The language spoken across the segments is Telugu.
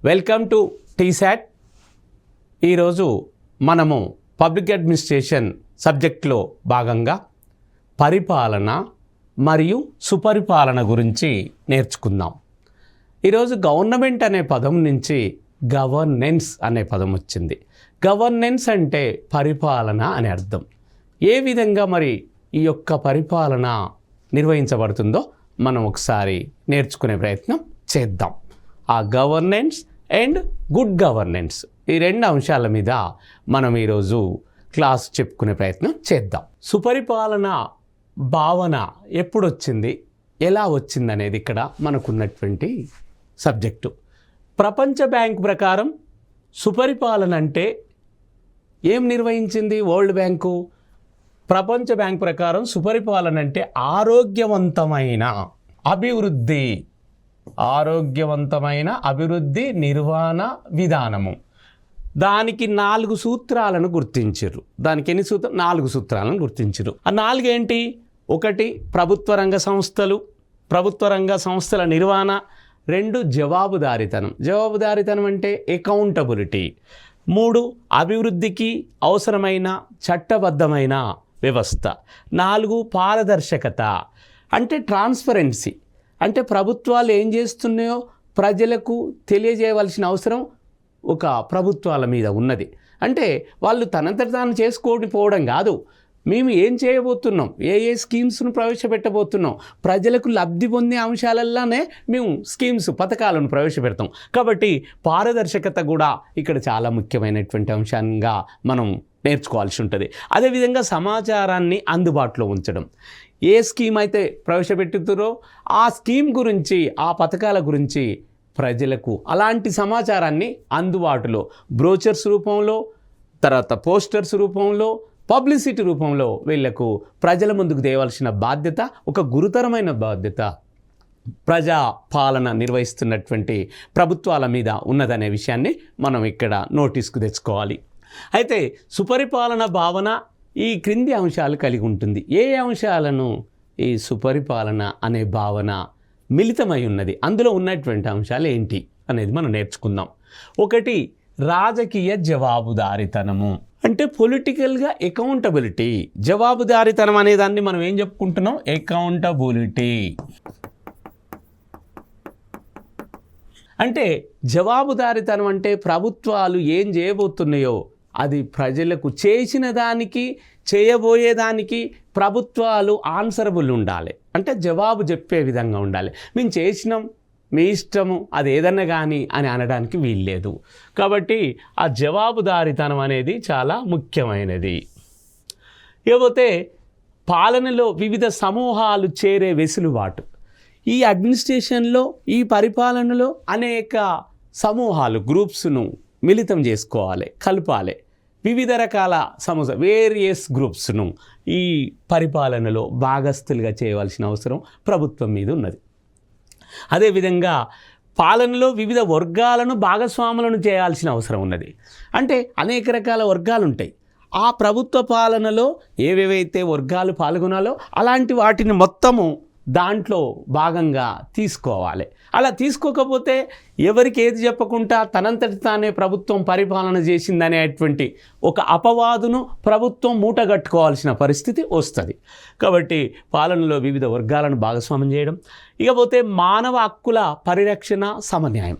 Welcome to T-SAT. ఈరోజు మనము పబ్లిక్ అడ్మినిస్ట్రేషన్ సబ్జెక్ట్లో భాగంగా పరిపాలన మరియు సుపరిపాలన గురించి నేర్చుకుందాం. ఈరోజు గవర్నమెంట్ అనే పదం నుంచి గవర్నెన్స్ అనే పదం వచ్చింది. గవర్నెన్స్ అంటే పరిపాలన అని అర్థం. ఏ విధంగా మరి ఈ యొక్క పరిపాలన నిర్వహించబడుతుందో మనం ఒకసారి నేర్చుకునే ప్రయత్నం చేద్దాం. ఆ గవర్నెన్స్ అండ్ గుడ్ గవర్నెన్స్, ఈ రెండు అంశాల మీద మనం ఈరోజు క్లాస్ చెప్పుకునే ప్రయత్నం చేద్దాం. సుపరిపాలన భావన ఎప్పుడు వచ్చింది, ఎలా వచ్చింది అనేది ఇక్కడ మనకున్నటువంటి సబ్జెక్టు. ప్రపంచ బ్యాంక్ ప్రకారం సుపరిపాలన అంటే ఏం నిర్వహించింది వరల్డ్ బ్యాంకు? ప్రపంచ బ్యాంక్ ప్రకారం సుపరిపాలన అంటే ఆరోగ్యవంతమైన అభివృద్ధి నిర్వహణ విధానము. దానికి 4 సూత్రాలను గుర్తించారు. దానికి ఎన్ని సూత్రాలు? 4 సూత్రాలను గుర్తించారు. ఆ 4 ఏంటి? 1 ప్రభుత్వ రంగ సంస్థల నిర్వహణ. 2 జవాబుదారీతనం అంటే అకౌంటబిలిటీ. 3 అభివృద్ధికి అవసరమైన చట్టబద్ధమైన వ్యవస్థ. 4 పారదర్శకత అంటే ట్రాన్స్పరెన్సీ, అంటే ప్రభుత్వాలు ఏం చేస్తున్నాయో ప్రజలకు తెలియజేయవలసిన అవసరం ఒక ప్రభుత్వాల మీద ఉన్నది. అంటే వాళ్ళు తనంతట తాను చేసుకోకపోవడం కాదు, మేము ఏం చేయబోతున్నాం, ఏ స్కీమ్స్ను ప్రవేశపెట్టబోతున్నాం, ప్రజలకు లబ్ధి పొందే అంశాలల్లోనే మేము పథకాలను ప్రవేశపెడతాం. కాబట్టి పారదర్శకత కూడా ఇక్కడ చాలా ముఖ్యమైనటువంటి అంశంగా మనం నేర్చుకోవాల్సి ఉంటుంది. అదేవిధంగా సమాచారాన్ని అందుబాటులో ఉంచడం. ఏ స్కీమ్ అయితే ప్రవేశపెట్టుతారో ఆ స్కీమ్ గురించి, ఆ పథకాల గురించి ప్రజలకు అలాంటి సమాచారాన్ని అందుబాటులో బ్రోచర్స్ రూపంలో, తర్వాత పోస్టర్స్ రూపంలో, పబ్లిసిటీ రూపంలో వీళ్లకు ప్రజల ముందుకు తేవలసిన బాధ్యత, ఒక గురుతరమైన బాధ్యత ప్రజా పాలన నిర్వహిస్తున్నటువంటి ప్రభుత్వాల మీద ఉన్నదనే విషయాన్ని మనం ఇక్కడ నోటీస్కు తెచ్చుకోవాలి. అయితే సుపరిపాలన భావన ఈ క్రింది అంశాలు కలిగి ఉంటుంది. ఏ అంశాలను ఈ సుపరిపాలన అనే భావన మిళితమై ఉన్నది, అందులో ఉన్నటువంటి అంశాలు ఏంటి అనేది మనం నేర్చుకుందాం. 1 రాజకీయ జవాబుదారీతనము, అంటే పొలిటికల్గా అకౌంటబిలిటీ. జవాబుదారీతనం అనే దాన్ని మనం ఏం చెప్పుకుంటున్నాం? అకౌంటబిలిటీ. అంటే జవాబుదారీతనం అంటే ప్రభుత్వాలు ఏం చేయబోతున్నాయో అది ప్రజలకు చేసిన దానికి, చేయబోయేదానికి ప్రభుత్వాలు ఆన్సరబుల్ ఉండాలి. అంటే జవాబు చెప్పే విధంగా ఉండాలి. మేము చేసినాం, మీ ఇష్టము, అది ఏదన్నా కానీ అని అనడానికి వీల్లేదు. కాబట్టి ఆ జవాబుదారీతనం అనేది చాలా ముఖ్యమైనది. ఇకపోతే పాలనలో వివిధ సమూహాలు చేరే వెసులుబాటు. ఈ అడ్మినిస్ట్రేషన్లో, ఈ పరిపాలనలో అనేక సమూహాలు, గ్రూప్స్ను మిళితం చేసుకోవాలి, కలపాలి. వివిధ రకాల వేరియస్ గ్రూప్స్ను ఈ పరిపాలనలో భాగస్థులుగా చేయవలసిన అవసరం ప్రభుత్వం మీద ఉన్నది. అదేవిధంగా పాలనలో వివిధ వర్గాలను భాగస్వాములను చేయాల్సిన అవసరం ఉన్నది. అంటే అనేక రకాల వర్గాలు ఉంటాయి. ఆ ప్రభుత్వ పాలనలో ఏవేవైతే వర్గాలు పాల్గొనాలో అలాంటి వాటిని మొత్తము దాంట్లో భాగంగా తీసుకోవాలి. అలా తీసుకోకపోతే ఎవరికి ఏది చెప్పకుండా తనంతటి తానే ప్రభుత్వం పరిపాలన చేసిందనేటువంటి ఒక అపవాదును ప్రభుత్వం మూటగట్టుకోవాల్సిన పరిస్థితి వస్తుంది. కాబట్టి పాలనలో వివిధ వర్గాలను భాగస్వామ్యం చేయడం. ఇకపోతే మానవ హక్కుల పరిరక్షణ, సమన్యాయం.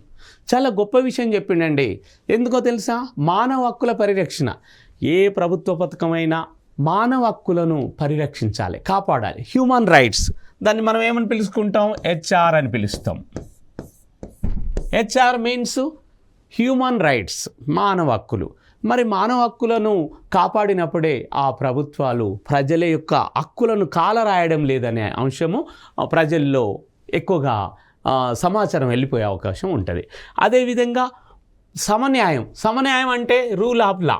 చాలా గొప్ప విషయం చెప్పిండండి. ఎందుకో తెలుసా? మానవ హక్కుల పరిరక్షణ. ఏ ప్రభుత్వ పథకమైనా మానవ హక్కులను పరిరక్షించాలి, కాపాడాలి. హ్యూమన్ రైట్స్, దాన్ని మనం ఏమని పిలుచుకుంటాం? HR అని పిలుస్తాం. HR మీన్స్ హ్యూమన్ రైట్స్, మానవ హక్కులు. మరి మానవ హక్కులను కాపాడినప్పుడే ఆ ప్రభుత్వాలు ప్రజల యొక్క హక్కులను కాలరాయడం లేదనే అంశము ప్రజల్లో ఎక్కువగా సమాచారం వెళ్ళిపోయే అవకాశం ఉంటుంది. అదేవిధంగా సమన్యాయం అంటే rule of law.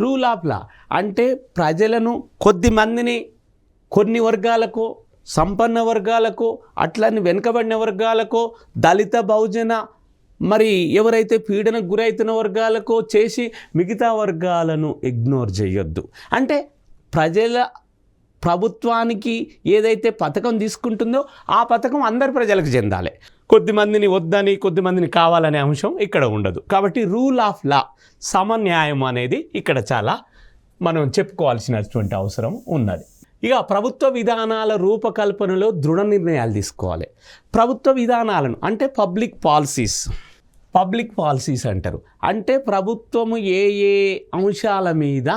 Rule of law అంటే ప్రజలను, కొద్ది మందిని కొన్ని వర్గాలకు, సంపన్న వర్గాలకు, అట్లని వెనుకబడిన వర్గాలకు, దళిత, బహుజన, మరి ఎవరైతే పీడనకు గురైతున్న వర్గాలకు చేసి మిగతా వర్గాలను ఇగ్నోర్ చేయొద్దు. అంటే ప్రజల ప్రభుత్వానికి ఏదైతే పథకం తీసుకుంటుందో ఆ పథకం అందరి ప్రజలకు చెందాలి. కొద్దిమందిని వద్దని కొద్దిమందిని కావాలనే అంశం ఇక్కడ ఉండదు. కాబట్టి రూల్ ఆఫ్ లా, సమన్యాయం అనేది ఇక్కడ చాలా మనం చెప్పుకోవాల్సినటువంటి అవసరం ఉన్నది. ఇక ప్రభుత్వ విధానాల రూపకల్పనలో దృఢ నిర్ణయాలు తీసుకోవాలి. ప్రభుత్వ విధానాలను అంటే పబ్లిక్ పాలసీస్ అంటారు. అంటే ప్రభుత్వము ఏ ఏ అంశాల మీద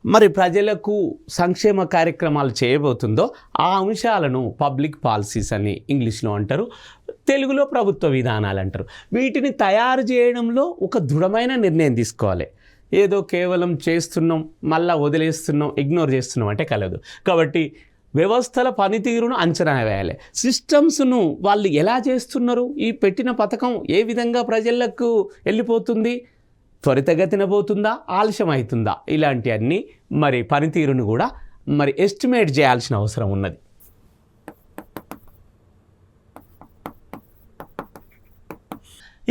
మరి ప్రజలకు సంక్షేమ కార్యక్రమాలు చేయబోతుందో ఆ అంశాలను పబ్లిక్ పాలసీస్ అని ఇంగ్లీష్లో అంటారు, తెలుగులో ప్రభుత్వ విధానాలు అంటారు. వీటిని తయారు చేయడంలో ఒక దృఢమైన నిర్ణయం తీసుకోవాలి. ఏదో కేవలం చేస్తున్నాం మళ్ళా వదిలేస్తున్నాం ఇగ్నోర్ చేస్తున్నాం అంటే కలదు. కాబట్టి వ్యవస్థల పనితీరును అంచనా వేయాలి. సిస్టమ్స్ను వాళ్ళు ఎలా చేస్తున్నారు, ఈ పెట్టిన పథకం ఏ విధంగా ప్రజలకు వెళ్ళిపోతుంది, త్వరితగతిన పోతుందా, ఆలస్యం అవుతుందా, ఇలాంటి అన్ని మరి పనితీరును కూడా మరి ఎస్టిమేట్ చేయాల్సిన అవసరం ఉన్నది.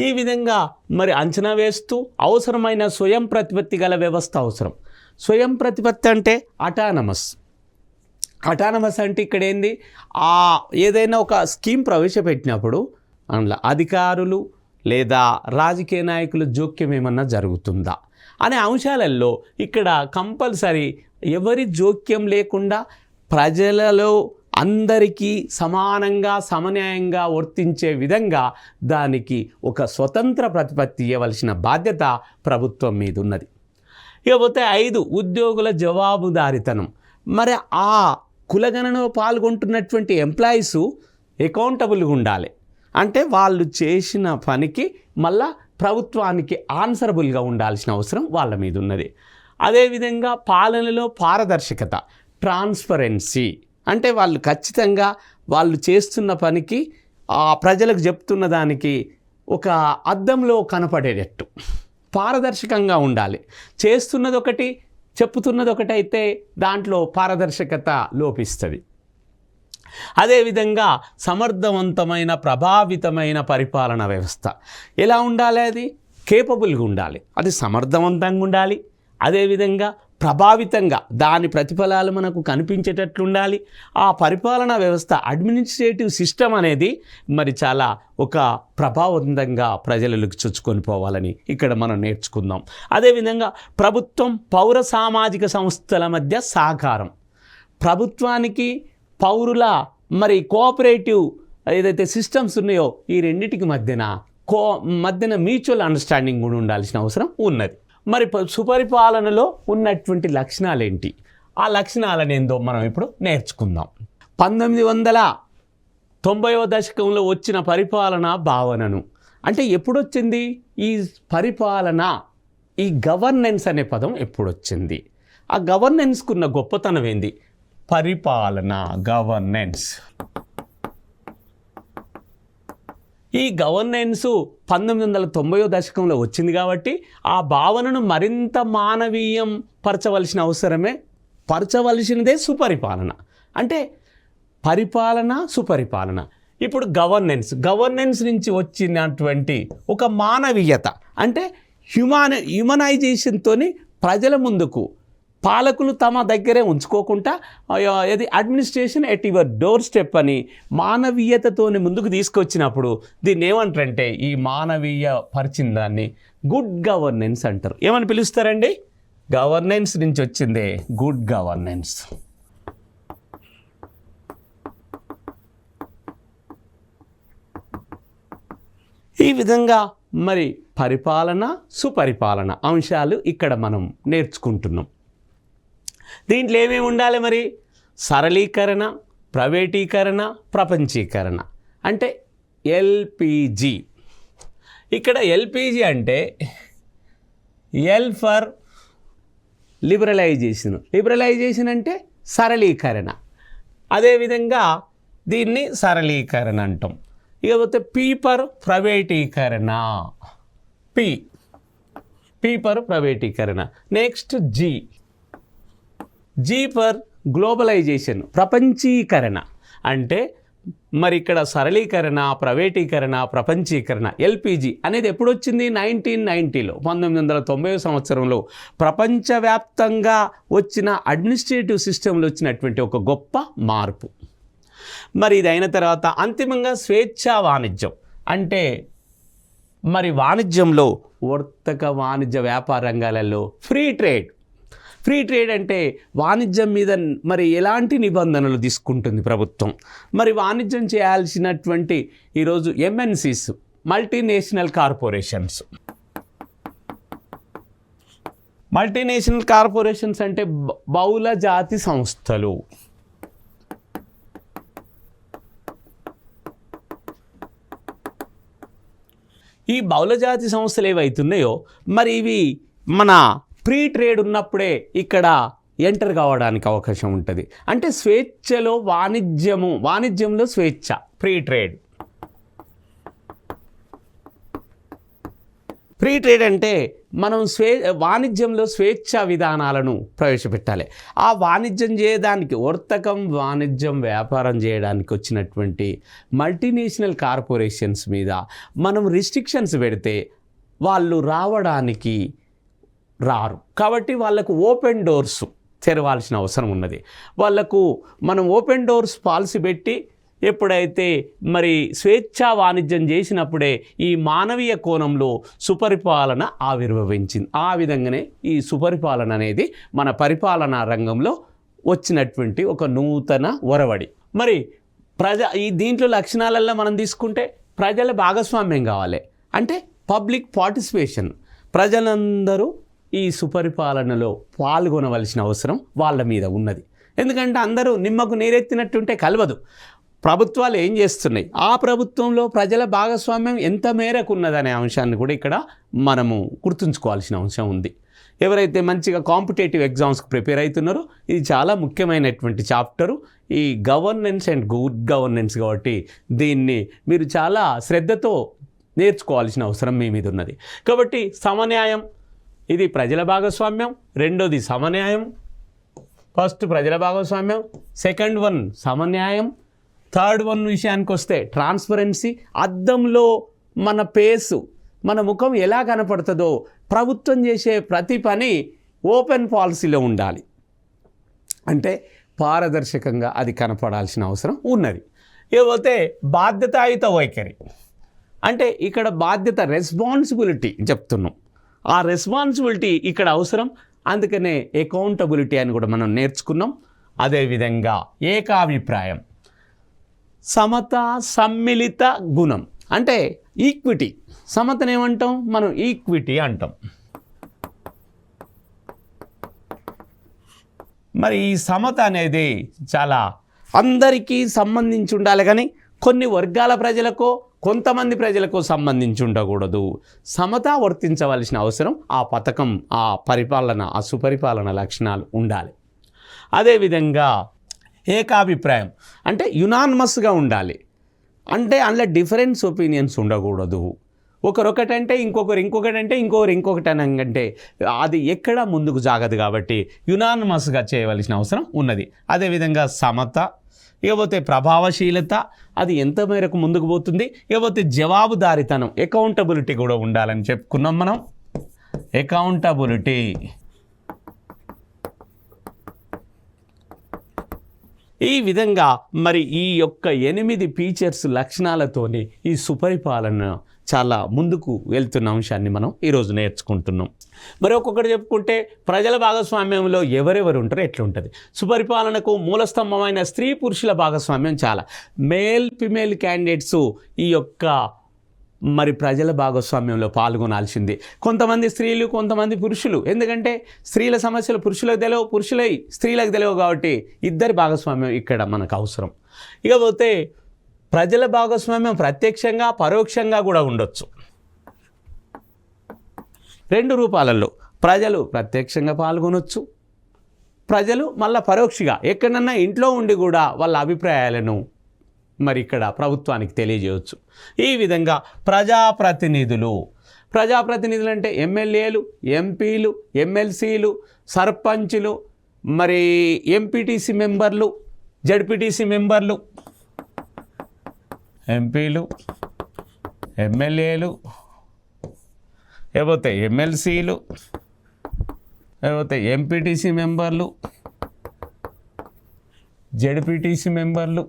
ఈ విధంగా మరి అంచనా వేస్తూ అవసరమైన స్వయం ప్రతిపత్తి గల వ్యవస్థ అవసరం. స్వయం ప్రతిపత్తి అంటే అటానమస్ అంటే ఇక్కడ ఏంది, ఏదైనా ఒక స్కీమ్ ప్రవేశపెట్టినప్పుడు అందులో అధికారులు లేదా రాజకీయ నాయకుల జోక్యం ఏమన్నా జరుగుతుందా అనే అంశాలలో ఇక్కడ కంపల్సరీ ఎవరి జోక్యం లేకుండా ప్రజలలో అందరికీ సమానంగా సమన్యాయంగా వర్తించే విధంగా దానికి ఒక స్వతంత్ర ప్రతిపత్తి ఇవ్వవలసిన బాధ్యత ప్రభుత్వం మీద ఉన్నది. ఇకపోతే 5 ఉద్యోగుల జవాబుదారితనం. మరి ఆ కులగణనలో పాల్గొంటున్నటువంటి ఎంప్లాయీస్ అకౌంటబుల్గా ఉండాలి. అంటే వాళ్ళు చేసిన పనికి మళ్ళా ప్రభుత్వానికి ఆన్సరబుల్గా ఉండాల్సిన అవసరం వాళ్ళ మీద ఉన్నది. అదేవిధంగా పాలనలో పారదర్శకత, ట్రాన్స్పరెన్సీ, అంటే వాళ్ళు ఖచ్చితంగా వాళ్ళు చేస్తున్న పనికి ప్రజలకు చెప్తున్న దానికి ఒక అద్దంలో కనపడేటట్టు పారదర్శకంగా ఉండాలి. చేస్తున్నది ఒకటి చెప్పుతున్నది ఒకటి అయితే దాంట్లో పారదర్శకత లోపిస్తుంది. అదేవిధంగా సమర్థవంతమైన ప్రభావితమైన పరిపాలన వ్యవస్థ ఎలా ఉండాలి, అది కేపబుల్గా ఉండాలి, అది సమర్థవంతంగా ఉండాలి, అదేవిధంగా ప్రభావితంగా దాని ప్రతిఫలాలు మనకు కనిపించేటట్లు ఉండాలి. ఆ పరిపాలనా వ్యవస్థ అడ్మినిస్ట్రేటివ్ సిస్టమ్ అనేది మరి చాలా ఒక ప్రభావవంతంగా ప్రజలకు చొచ్చుకొని పోవాలని ఇక్కడ మనం నేర్చుకుందాం. అదేవిధంగా ప్రభుత్వం పౌర సామాజిక సంస్థల మధ్య సహకారం, ప్రభుత్వానికి పౌరుల మరి కోఆపరేటివ్ ఏదైతే సిస్టమ్స్ ఉన్నాయో ఈ రెండింటికి మధ్యన మ్యూచువల్ అండర్స్టాండింగ్ కూడా ఉండాల్సిన అవసరం ఉన్నది. మరి సుపరిపాలనలో ఉన్నటువంటి లక్షణాలు ఏంటి, ఆ లక్షణాలను ఏందో మనం ఇప్పుడు నేర్చుకుందాం. 1990వ దశకంలో వచ్చిన పరిపాలన భావనను, అంటే ఎప్పుడొచ్చింది ఈ పరిపాలన, ఈ గవర్నెన్స్ అనే పదం ఎప్పుడొచ్చింది, ఆ గవర్నెన్స్కున్న గొప్పతనం ఏంది, పరిపాలన గవర్నెన్స్. ఈ గవర్నెన్స్ 1990వ దశకంలో వచ్చింది కాబట్టి ఆ భావనను మరింత మానవీయం పరచవలసినదే సుపరిపాలన. అంటే పరిపాలన సుపరిపాలన. ఇప్పుడు గవర్నెన్స్ నుంచి వచ్చినటువంటి ఒక మానవీయత, అంటే హ్యూమనైజేషన్తోని ప్రజల ముందుకు పాలకులు తమ దగ్గరే ఉంచుకోకుండా ఇది administration at your door step అని మానవీయతతోని ముందుకు తీసుకొచ్చినప్పుడు దీన్ని ఏమంటారంటే, ఈ మానవీయ పరిచిన దాన్ని గుడ్ గవర్నెన్స్ అంటారు. ఏమని పిలుస్తారండి, గవర్నెన్స్ నుంచి వచ్చిందే గుడ్ గవర్నెన్స్. ఈ విధంగా మరి పరిపాలన సుపరిపాలన అంశాలు ఇక్కడ మనం నేర్చుకుంటున్నాం. దీంట్లో ఏమేమి ఉండాలి మరి, సరళీకరణ, ప్రైవేటీకరణ, ప్రపంచీకరణ. అంటే ఎల్పిజి. ఇక్కడ ఎల్పిజి అంటే ఎల్ ఫర్ లిబరలైజేషన్ అంటే సరళీకరణ. అదేవిధంగా దీన్ని సరళీకరణ అంటాం. ఇకపోతే పీ ఫర్ ప్రైవేటీకరణ, పీ ఫర్ ప్రైవేటీకరణ. నెక్స్ట్ జీ ఫర్ గ్లోబలైజేషన్, ప్రపంచీకరణ. అంటే మరి ఇక్కడ సరళీకరణ, ప్రైవేటీకరణ, ప్రపంచీకరణ, ఎల్పిజి అనేది ఎప్పుడు వచ్చింది? 1990లో 1990 సంవత్సరంలో ప్రపంచవ్యాప్తంగా వచ్చిన అడ్మినిస్ట్రేటివ్ సిస్టంలో వచ్చినటువంటి ఒక గొప్ప మార్పు. మరి ఇది అయిన తర్వాత అంతిమంగా స్వేచ్ఛా వాణిజ్యం అంటే మరి వాణిజ్యంలో వర్తక వాణిజ్య వ్యాపార రంగాలలో ఫ్రీ ట్రేడ్ అంటే వాణిజ్యం మీద మరి ఎలాంటి నిబంధనలు తీసుకుంటుంది ప్రభుత్వం. మరి వాణిజ్యం చేయాల్సినటువంటి ఈరోజు ఎంఎన్సీస్, మల్టీనేషనల్ కార్పొరేషన్స్ అంటే బహుళ జాతి సంస్థలు. ఈ బహుళజాతి సంస్థలు ఏవైతున్నాయో మరి ఇవి మన ఫ్రీ ట్రేడ్ ఉన్నప్పుడే ఇక్కడ ఎంటర్ కావడానికి అవకాశం ఉంటుంది. అంటే స్వేచ్ఛలో వాణిజ్యంలో స్వేచ్ఛ, ఫ్రీ ట్రేడ్ అంటే మనం వాణిజ్యంలో స్వేచ్ఛా విధానాలను ప్రవేశపెట్టాలి. ఆ వాణిజ్యం చేయడానికి వ్యాపారం చేయడానికి వచ్చినటువంటి మల్టీనేషనల్ కార్పొరేషన్స్ మీద మనం రిస్ట్రిక్షన్స్ పెడితే వాళ్ళు రావడానికి రారు. కాబట్టి వాళ్ళకు ఓపెన్ డోర్స్ తెరవాల్సిన అవసరం ఉన్నది. వాళ్ళకు మనం ఓపెన్ డోర్స్ పాలసీ పెట్టి ఎప్పుడైతే మరి స్వేచ్ఛా వాణిజ్యం చేసినప్పుడే ఈ మానవీయ కోణంలో సుపరిపాలన ఆవిర్భవించింది. ఆ విధంగానే ఈ సుపరిపాలన అనేది మన పరిపాలనా రంగంలో వచ్చినటువంటి ఒక నూతన ఒరవడి. మరి ఈ దీంట్లో లక్షణాలలో మనం తీసుకుంటే ప్రజల భాగస్వామ్యం కావాలి. అంటే పబ్లిక్ పార్టిసిపేషన్, ప్రజలందరూ ఈ సుపరిపాలనలో పాల్గొనవలసిన అవసరం వాళ్ళ మీద ఉన్నది. ఎందుకంటే అందరూ నిమ్మకు నీరెత్తినట్టుంటే కలవదు. ప్రభుత్వాలు ఏం చేస్తున్నాయి, ఆ ప్రభుత్వంలో ప్రజల భాగస్వామ్యం ఎంత మేరకు ఉన్నదనే అంశాన్ని కూడా ఇక్కడ మనము గుర్తుంచుకోవాల్సిన అంశం ఉంది. ఎవరైతే మంచిగా కాంపిటేటివ్ ఎగ్జామ్స్కి ప్రిపేర్ అవుతున్నారో ఇది చాలా ముఖ్యమైనటువంటి chapter, e governance and good governance. కాబట్టి దీన్ని మీరు చాలా శ్రద్ధతో నేర్చుకోవాల్సిన అవసరం మీ మీద ఉన్నది. కాబట్టి సమన్యాయం, ఇది ప్రజల భాగస్వామ్యం. రెండోది సమన్యాయం. ఫస్ట్ ప్రజల భాగస్వామ్యం, సెకండ్ వన్ సమన్యాయం, థర్డ్ వన్ విషయానికి వస్తే ట్రాన్స్పరెన్సీ. అద్దంలో మన పేసు, మన ముఖం ఎలా కనపడుతుందో ప్రభుత్వం చేసే ప్రతి పని ఓపెన్ పాలసీలో ఉండాలి. అంటే పారదర్శకంగా అది కనపడాల్సిన అవసరం ఉన్నది. ఇకపోతే బాధ్యతాయుత వైఖరి అంటే ఇక్కడ బాధ్యత, రెస్పాన్సిబిలిటీ చెప్తున్నాం. ఆ రెస్పాన్సిబిలిటీ ఇక్కడ అవసరం. అందుకనే అకౌంటబిలిటీ అని కూడా మనం నేర్చుకున్నాం. అదేవిధంగా ఏకాభిప్రాయం, సమత, సమ్మిళిత గుణం అంటే ఈక్విటీ. సమతను ఏమంటాం మనం? ఈక్విటీ అంటాం. మరి ఈ సమత అనేది చాలా అందరికీ సంబంధించి ఉండాలి, కానీ కొన్ని వర్గాల ప్రజలకో కొంతమంది ప్రజలకు సంబంధించి ఉండకూడదు. సమత వర్తించవలసిన అవసరం ఆ పథకం, ఆ పరిపాలన, ఆ సుపరిపాలన లక్షణాలు ఉండాలి. అదేవిధంగా ఏకాభిప్రాయం అంటే యునానిమస్గా ఉండాలి. అంటే అందులో డిఫరెన్స్ ఒపీనియన్స్ ఉండకూడదు. ఒకరొకటంటే ఇంకొకరంటే ఇంకొకటి అంటే అది ఎక్కడ ముందుకు జాగదు. కాబట్టి యునానిమస్గా చేయవలసిన అవసరం ఉన్నది. అదేవిధంగా సమత, ఇకపోతే ప్రభావశీలత, అది ఎంత మేరకు ముందుకు పోతుంది. ఇకపోతే జవాబుదారీతనం, అకౌంటబిలిటీ కూడా ఉండాలని చెప్పుకున్నాం మనం. అకౌంటబిలిటీ ఈ విధంగా మరి ఈ యొక్క 8 ఫీచర్స్ లక్షణాలతోని ఈ సుపరిపాలన చాలా ముందుకు వెళ్తున్న అంశాన్ని మనం ఈరోజు నేర్చుకుంటున్నాం. మరి ఒక్కొక్కటి చెప్పుకుంటే ప్రజల భాగస్వామ్యంలో ఎవరెవరు ఉంటారో ఎట్లుంటుంది. సుపరిపాలనకు మూలస్తంభమైన స్త్రీ పురుషుల భాగస్వామ్యం చాలా. ఫిమేల్ క్యాండిడేట్స్ ఈ యొక్క మరి ప్రజల భాగస్వామ్యంలో పాల్గొనాల్సింది. కొంతమంది స్త్రీలు, కొంతమంది పురుషులు. ఎందుకంటే స్త్రీల సమస్యలు పురుషులకు తెలియవు, పురుషులై స్త్రీలకు తెలియవు. కాబట్టి ఇద్దరి భాగస్వామ్యం ఇక్కడ మనకు అవసరం. ఇకపోతే ప్రజల భాగస్వామ్యం ప్రత్యక్షంగా, పరోక్షంగా కూడా ఉండొచ్చు. 2 రూపాలలో ప్రజలు ప్రత్యక్షంగా పాల్గొనొచ్చు, ప్రజలు మళ్ళీ పరోక్షంగా ఎక్కడన్నా ఇంట్లో ఉండి కూడా వాళ్ళ అభిప్రాయాలను మరి ఇక్కడ ప్రభుత్వానికి తెలియజేయవచ్చు. ఈ విధంగా ప్రజాప్రతినిధులు అంటే ఎమ్మెల్యేలు, ఎంపీలు, ఎమ్మెల్సీలు, సర్పంచులు, మరి ఎంపీటీసీ మెంబర్లు, జడ్పీటీసీ మెంబర్లు, ఎంపీలు, ఎమ్మెల్యేలు, లేకపోతే ఎమ్మెల్సీలు, లేకపోతే ఎంపీటీసీ మెంబర్లు, జెడ్పీటీసీ మెంబర్లు.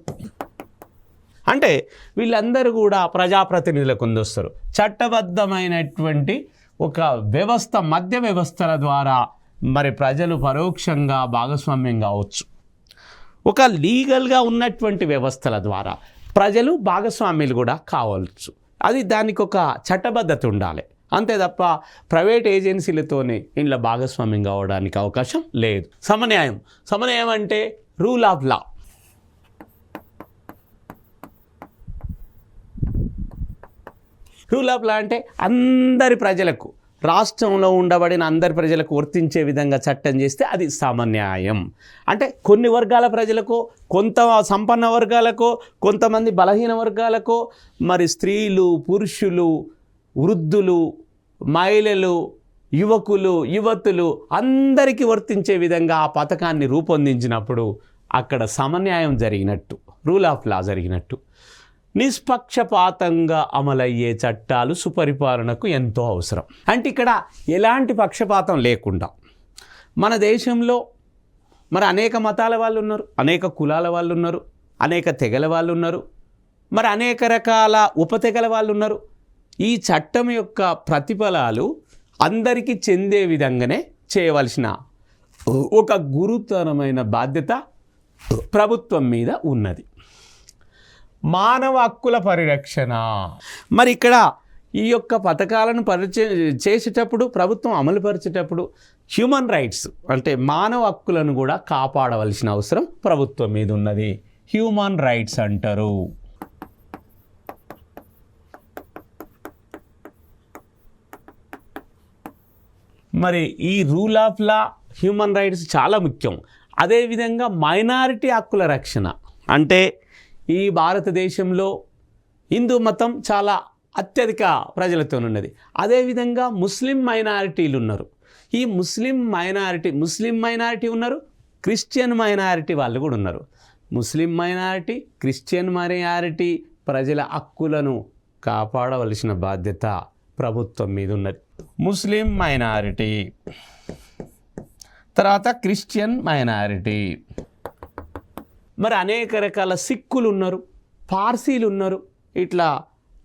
అంటే వీళ్ళందరూ కూడా ప్రజాప్రతినిధుల కింద వస్తారు. చట్టబద్ధమైనటువంటి ఒక వ్యవస్థ, మధ్య వ్యవస్థల ద్వారా మరి ప్రజలు పరోక్షంగా భాగస్వామ్యం కావచ్చు. ఒక లీగల్గా ఉన్నటువంటి వ్యవస్థల ద్వారా ప్రజలు భాగస్వామ్యులు కూడా కావచ్చు. అది దానికి ఒక చట్టబద్ధత ఉండాలి. అంతే తప్ప ప్రైవేట్ ఏజెన్సీలతోనే ఇంట్లో భాగస్వామ్యం కావడానికి అవకాశం లేదు. సమన్యాయం, సమన్యాయం అంటే rule of law. Rule of law అంటే అందరి ప్రజలకు, రాష్ట్రంలో ఉండబడిన అందరి ప్రజలకు వర్తించే విధంగా చట్టం చేస్తే అది సమన్యాయం. అంటే కొన్ని వర్గాల ప్రజలకు, కొంత సంపన్న వర్గాలకు, కొంతమంది బలహీన వర్గాలకు, మరి స్త్రీలు, పురుషులు, వృద్ధులు, మహిళలు, యువకులు, యువతులు అందరికీ వర్తించే విధంగా ఆ పథకాన్ని రూపొందించినప్పుడు అక్కడ సమన్యాయం జరిగినట్టు, రూల్ ఆఫ్ లా జరిగినట్టు. నిష్పక్షపాతంగా అమలయ్యే చట్టాలు సుపరిపాలనకు ఎంతో అవసరం. అంటే ఇక్కడ ఎలాంటి పక్షపాతం లేకుండా మన దేశంలో మరి అనేక మతాల వాళ్ళు ఉన్నారు, అనేక కులాల వాళ్ళు ఉన్నారు, అనేక తెగల వాళ్ళు ఉన్నారు, మరి అనేక రకాల ఉపతెగల వాళ్ళు ఉన్నారు. ఈ చట్టం యొక్క ప్రతిఫలాలు అందరికీ చెందే విధంగానే చేయవలసిన ఒక గురుతరమైన బాధ్యత ప్రభుత్వం మీద ఉన్నది. మానవ హక్కుల పరిరక్షణ. మరి ఇక్కడ ఈ యొక్క పథకాలను చేసేటప్పుడు, ప్రభుత్వం అమలుపరిచేటప్పుడు హ్యూమన్ రైట్స్ అంటే మానవ హక్కులను కూడా కాపాడవలసిన అవసరం ప్రభుత్వం మీద ఉన్నది. హ్యూమన్ రైట్స్ అంటారు. మరి ఈ rule of law, human rights చాలా ముఖ్యం. అదేవిధంగా మైనారిటీ హక్కుల రక్షణ. అంటే ఈ భారతదేశంలో హిందూ మతం చాలా అత్యధిక ప్రజలతో ఉన్నది. అదేవిధంగా ముస్లిం మైనారిటీలు ఉన్నారు. ఈ ముస్లిం మైనారిటీ ఉన్నారు, క్రిస్టియన్ మైనారిటీ వాళ్ళు కూడా ఉన్నారు. ముస్లిం మైనారిటీ, క్రిస్టియన్ మైనారిటీ ప్రజల హక్కులను కాపాడవలసిన బాధ్యత ప్రభుత్వం మీద ఉన్నది. ముస్లిం మైనారిటీ, తర్వాత క్రిస్టియన్ మైనారిటీ, మరి అనేక రకాల సిక్కులు ఉన్నారు, పార్సీలు ఉన్నారు. ఇట్లా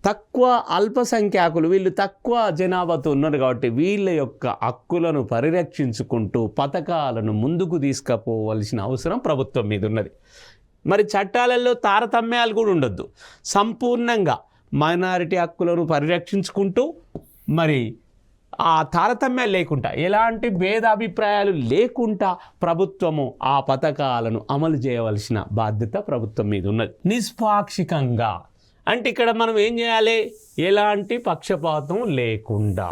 తక్కువ అల్పసంఖ్యాకులు, వీళ్ళు తక్కువ జనాభాతో ఉన్నారు కాబట్టి వీళ్ళ యొక్క హక్కులను పరిరక్షించుకుంటూ పథకాలను ముందుకు తీసుకుపోవలసిన అవసరం ప్రభుత్వం మీద ఉన్నది. మరి చట్టాలలో తారతమ్యాలు కూడా ఉండొద్దు. సంపూర్ణంగా మైనారిటీ హక్కులను పరిరక్షించుకుంటూ మరి ఆ తారతమ్యాలు లేకుండా, ఎలాంటి భేదాభిప్రాయాలు లేకుండా ప్రభుత్వము ఆ పథకాలను అమలు చేయవలసిన బాధ్యత ప్రభుత్వం మీద ఉన్నది. నిష్పాక్షికంగా అంటే ఇక్కడ మనం ఏం చేయాలి? ఎలాంటి పక్షపాతం లేకుండా.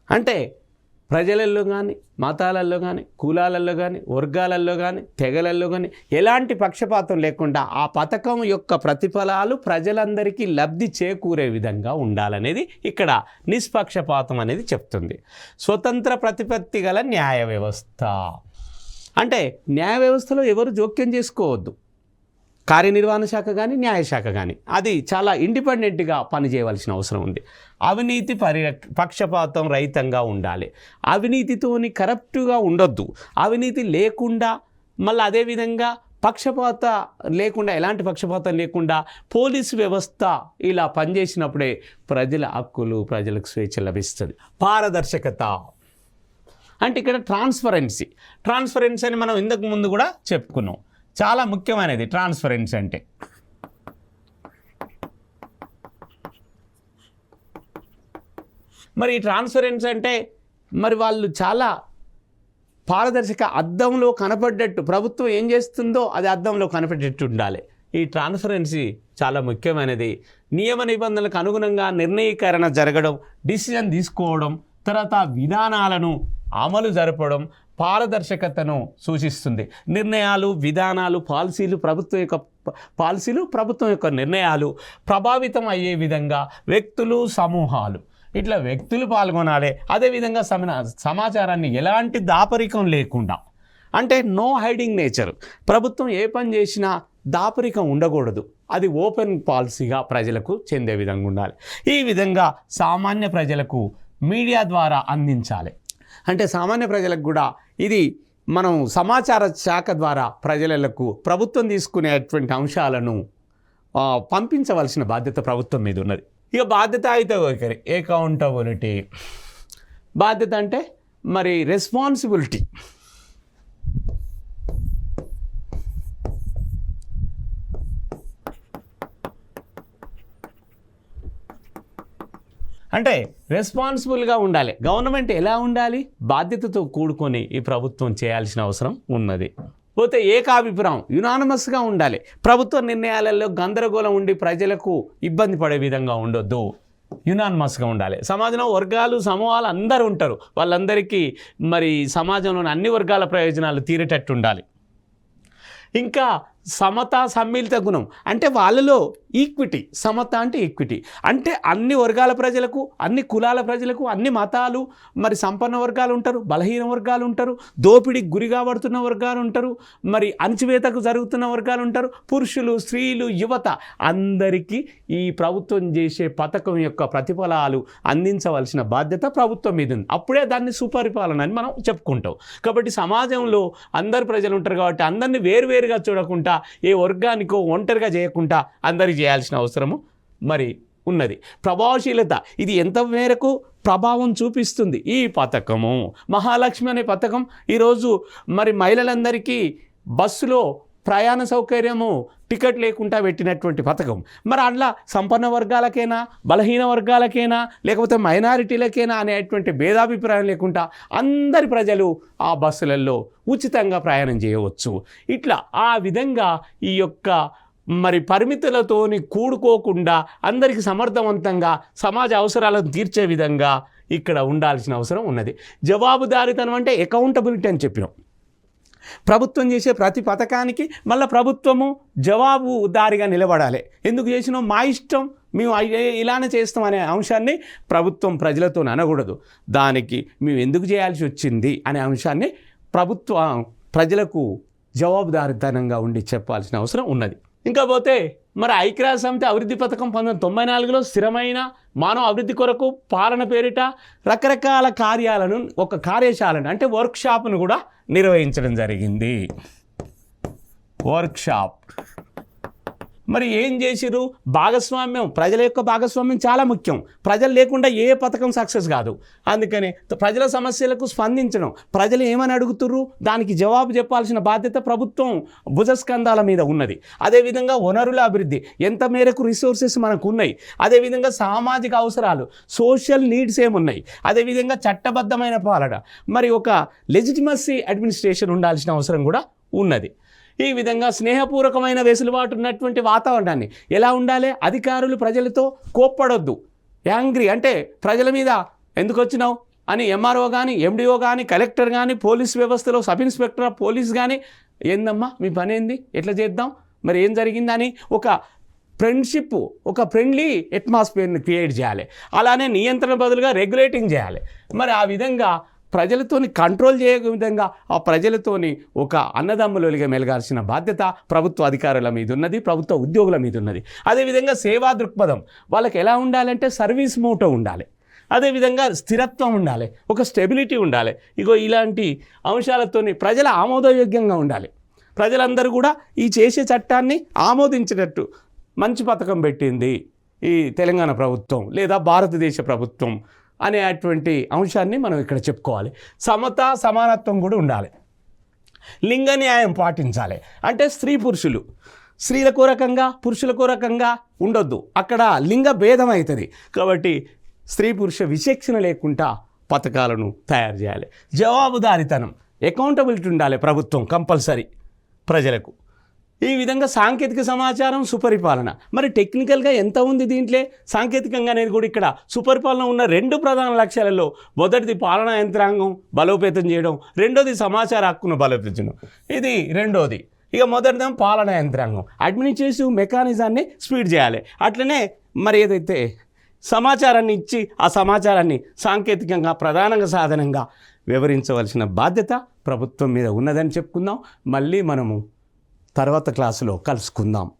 అంటే ప్రజలలో కానీ, మతాలలో కానీ, కులాలలో కానీ, వర్గాలలో కానీ, తెగలలో కానీ ఎలాంటి పక్షపాతం లేకుండా ఆ పథకం యొక్క ప్రతిఫలాలు ప్రజలందరికీ లబ్ధి చేకూరే విధంగా ఉండాలనేది ఇక్కడ నిష్పక్షపాతం అనేది చెప్తుంది. స్వతంత్ర ప్రతిపత్తి గల న్యాయ వ్యవస్థ అంటే న్యాయ వ్యవస్థలో ఎవరు జోక్యం చేసుకోవద్దు. కార్యనిర్వహణ శాఖ కానీ, న్యాయశాఖ కానీ అది చాలా ఇండిపెండెంట్గా పనిచేయవలసిన అవసరం ఉంది. అవినీతి పక్షపాతం రహితంగా ఉండాలి. అవినీతితోని కరప్ట్గా ఉండొద్దు. అవినీతి లేకుండా, మళ్ళీ అదేవిధంగా పక్షపాత లేకుండా, ఎలాంటి పక్షపాతం లేకుండా పోలీసు వ్యవస్థ ఇలా పనిచేసినప్పుడే ప్రజల హక్కులు, ప్రజలకు స్వేచ్ఛ లభిస్తుంది. పారదర్శకత అంటే ఇక్కడ ట్రాన్స్పరెన్సీ అని మనం ఇంతకు ముందు కూడా చెప్పుకున్నాం. చాలా ముఖ్యమైనది ట్రాన్స్పరెన్సీ అంటే. మరి ఈ ట్రాన్స్పరెన్సీ అంటే మరి వాళ్ళు చాలా పారదర్శక, అద్దంలో కనపడ్డట్టు, ప్రభుత్వం ఏం చేస్తుందో అది అద్దంలో కనపడేటట్టు ఉండాలి. ఈ ట్రాన్స్పరెన్సీ చాలా ముఖ్యమైనది. నియమ నిబంధనలకు అనుగుణంగా నిర్ణయీకరణ జరగడం, డిసిజన్ తీసుకోవడం, తర్వాత విధానాలను అమలు జరపడం పారదర్శకతను సూచిస్తుంది. నిర్ణయాలు, విధానాలు, ప్రభుత్వం యొక్క నిర్ణయాలు ప్రభావితం అయ్యే విధంగా వ్యక్తులు, సమూహాలు ఇట్లా వ్యక్తులు పాల్గొనాలి. అదేవిధంగా సమాచారాన్ని ఎలాంటి దాపరికం లేకుండా, అంటే నో హైడింగ్ నేచర్. ప్రభుత్వం ఏ పని చేసినా దాపరికం ఉండకూడదు. అది ఓపెన్ పాలసీగా ప్రజలకు చెందే విధంగా ఉండాలి. ఈ విధంగా సామాన్య ప్రజలకు మీడియా ద్వారా అందించాలి. అంటే సామాన్య ప్రజలకు కూడా ఇది మనం సమాచార శాఖ ద్వారా ప్రజలకు ప్రభుత్వం తీసుకునేటువంటి అంశాలను పంపించవలసిన బాధ్యత ప్రభుత్వం మీద ఉన్నది. ఇక బాధ్యత అయితే ఒకరి అకౌంటబిలిటీ. బాధ్యత అంటే మరి రెస్పాన్సిబిలిటీ. అంటే రెస్పాన్సిబుల్గా ఉండాలి. గవర్నమెంట్ ఎలా ఉండాలి? బాధ్యతతో కూడుకొని ఈ ప్రభుత్వం చేయాల్సిన అవసరం ఉన్నది. పోతే ఏకాభిప్రాయం, యునానిమస్గా ఉండాలి. ప్రభుత్వ నిర్ణయాలలో గందరగోళం ఉండి ప్రజలకు ఇబ్బంది పడే విధంగా ఉండొద్దు. యునానిమస్గా ఉండాలి. సమాజంలో వర్గాలు సమూహాలు అందరూ ఉంటారు. వాళ్ళందరికీ మరి సమాజంలోని అన్ని వర్గాల ప్రయోజనాలు తీరేటట్టు ఉండాలి. ఇంకా సమత సమ్మిళిత గుణం అంటే వాళ్ళలో ఈక్విటీ. సమత అంటే ఈక్విటీ అంటే అన్ని వర్గాల ప్రజలకు, అన్ని కులాల ప్రజలకు, అన్ని మతాలు, మరి సంపన్న వర్గాలు ఉంటారు, బలహీన వర్గాలు ఉంటారు, దోపిడీకి గురి కాబడుతున్న వర్గాలు ఉంటారు, మరి అణచివేతకు జరుగుతున్న వర్గాలు ఉంటారు, పురుషులు, స్త్రీలు, యువత అందరికీ ఈ ప్రభుత్వం చేసే పథకం యొక్క ప్రతిఫలాలు అందించవలసిన బాధ్యత ప్రభుత్వం మీద ఉంది. అప్పుడే దాన్ని సుపరిపాలన అని మనం చెప్పుకుంటాం. కాబట్టి సమాజంలో అందరు ప్రజలు ఉంటారు కాబట్టి అందరినీ వేరువేరుగా చూడకుండా, ఏ వర్గానికో ఒంటరిగా చేయకుండా అందరికి చేయాల్సిన అవసరము మరి ఉన్నది. ప్రభావశీలత, ఇది ఎంత మేరకు ప్రభావం చూపిస్తుంది ఈ పథకము. మహాలక్ష్మి అనే పథకం ఈరోజు మరి మహిళలందరికీ బస్సులో ప్రయాణ సౌకర్యము టికెట్ లేకుండా పెట్టినటువంటి పథకం. మరి అట్లా సంపన్న వర్గాలకైనా, బలహీన వర్గాలకైనా, లేకపోతే మైనారిటీలకైనా అనేటువంటి భేదాభిప్రాయం లేకుండా అందరి ప్రజలు ఆ బస్సులలో ఉచితంగా ప్రయాణం చేయవచ్చు. ఇట్లా ఆ విధంగా ఈ యొక్క మరి పరిమితులతోని కూడుకోకుండా అందరికీ సమర్థవంతంగా సమాజ అవసరాలను తీర్చే విధంగా ఇక్కడ ఉండాల్సిన అవసరం ఉన్నది. జవాబుదారీతనం అంటే అకౌంటబిలిటీ అని చెప్పినాం. ప్రభుత్వం చేసే ప్రతి పథకానికి మళ్ళీ ప్రభుత్వము జవాబుదారీగా నిలబడాలి. ఎందుకు చేసినాం, మా ఇష్టం, మేము ఇలానే చేస్తాం అనే అంశాన్ని ప్రభుత్వం ప్రజలతో అనకూడదు. దానికి మేము ఎందుకు చేయాల్సి వచ్చింది అనే అంశాన్ని ప్రభుత్వం ప్రజలకు జవాబుదారీతనంగా ఉండి చెప్పాల్సిన అవసరం ఉన్నది. ఇంకా పోతే మరి ఐక్యరాజ్య సమితి అభివృద్ధి పథకం 1994లో స్థిరమైన మానవ అభివృద్ధి కొరకు పాలన పేరిట రకరకాల కార్యాలను, ఒక కార్యశాలను అంటే వర్క్షాప్ను కూడా నిర్వహించడం జరిగింది. వర్క్షాప్ మరి ఏం చేసిరు? భాగస్వామ్యం, ప్రజల యొక్క భాగస్వామ్యం చాలా ముఖ్యం. ప్రజలు లేకుండా ఏ పథకం సక్సెస్ కాదు. అందుకని ప్రజల సమస్యలకు స్పందించడం, ప్రజలు ఏమని అడుగుతుర్రు దానికి జవాబు చెప్పాల్సిన బాధ్యత ప్రభుత్వం భుజస్కంధాల మీద ఉన్నది. అదేవిధంగా వనరుల అభివృద్ధి, ఎంత మేరకు రిసోర్సెస్ మనకు ఉన్నాయి, అదేవిధంగా సామాజిక అవసరాలు, సోషల్ నీడ్స్ ఏమున్నాయి, అదేవిధంగా చట్టబద్ధమైన పాలన, మరి ఒక లెజిటిమసీ అడ్మినిస్ట్రేషన్ ఉండాల్సిన అవసరం కూడా ఉన్నది. ఈ విధంగా స్నేహపూర్వకమైన వెసులుబాటు ఉన్నటువంటి వాతావరణాన్ని ఎలా ఉండాలి? అధికారులు ప్రజలతో కోప్పడొద్దు. యాంగ్రీ అంటే ప్రజల మీద ఎందుకు వచ్చినావు అని ఎంఆర్ఓ కానీ, ఎండిఓ కానీ, కలెక్టర్ కానీ, పోలీస్ వ్యవస్థలో సబ్ ఇన్స్పెక్టర్ ఆఫ్ పోలీస్ కానీ, ఏందమ్మా మీ పని ఏంది, ఎట్లా చేద్దాం, మరి ఏం జరిగిందని ఒక ఫ్రెండ్షిప్, ఒక ఫ్రెండ్లీ అట్మాస్ఫియర్ని క్రియేట్ చేయాలి. అలానే నియంత్రణ బదులుగా రెగ్యులేటింగ్ చేయాలి. మరి ఆ విధంగా ప్రజలతోని కంట్రోల్ చేయ విధంగా ఆ ప్రజలతోని ఒక అన్నదమ్ములుగా మెలగాల్సిన బాధ్యత ప్రభుత్వ అధికారుల మీద ఉన్నది, ప్రభుత్వ ఉద్యోగుల మీద ఉన్నది. అదేవిధంగా సేవా దృక్పథం వాళ్ళకి ఎలా ఉండాలంటే సర్వీస్ మోటో ఉండాలి. అదేవిధంగా స్థిరత్వం ఉండాలి, ఒక స్టెబిలిటీ ఉండాలి. ఇగో ఇలాంటి అంశాలతోని ప్రజల ఆమోదయోగ్యంగా ఉండాలి. ప్రజలందరూ కూడా ఈ చేసే చట్టాన్ని ఆమోదించేటట్టు మంచి పథకం పెట్టింది ఈ తెలంగాణ ప్రభుత్వం లేదా భారతదేశ ప్రభుత్వం అనేటువంటి అంశాన్ని మనం ఇక్కడ చెప్పుకోవాలి. సమత సమానత్వం కూడా ఉండాలి. లింగ న్యాయం పాటించాలి. అంటే స్త్రీ పురుషులు, స్త్రీలకు రకంగా పురుషులకు రకంగా ఉండొద్దు, అక్కడ లింగ భేదం అవుతుంది. కాబట్టి స్త్రీ పురుష విచక్షణ లేకుండా పథకాలను తయారు చేయాలి. జవాబుదారీతనం, అకౌంటబిలిటీ ఉండాలి ప్రభుత్వం కంపల్సరీ ప్రజలకు. ఈ విధంగా సాంకేతిక సమాచారం, సుపరిపాలన. మరి టెక్నికల్గా ఎంత ఉంది దీంట్లో, సాంకేతికంగా అనేది కూడా ఇక్కడ సుపరిపాలన ఉన్న 2 ప్రధాన లక్ష్యాలలో మొదటిది పాలనా యంత్రాంగం బలోపేతం చేయడం, రెండోది సమాచార హక్కును బలోపేతం. ఇది రెండోది. ఇక మొదటిదేమో పాలనా యంత్రాంగం, అడ్మినిస్ట్రేటివ్ మెకానిజాన్ని స్పీడ్ చేయాలి. అట్లనే మరి ఏదైతే సమాచారాన్ని ఇచ్చి ఆ సమాచారాన్ని సాంకేతికంగా ప్రధానంగా సాధనంగా వివరించవలసిన బాధ్యత ప్రభుత్వం మీద ఉన్నదని చెప్పుకుందాం. మళ్ళీ మనము తర్వాత క్లాసులో కలుసుకుందాం.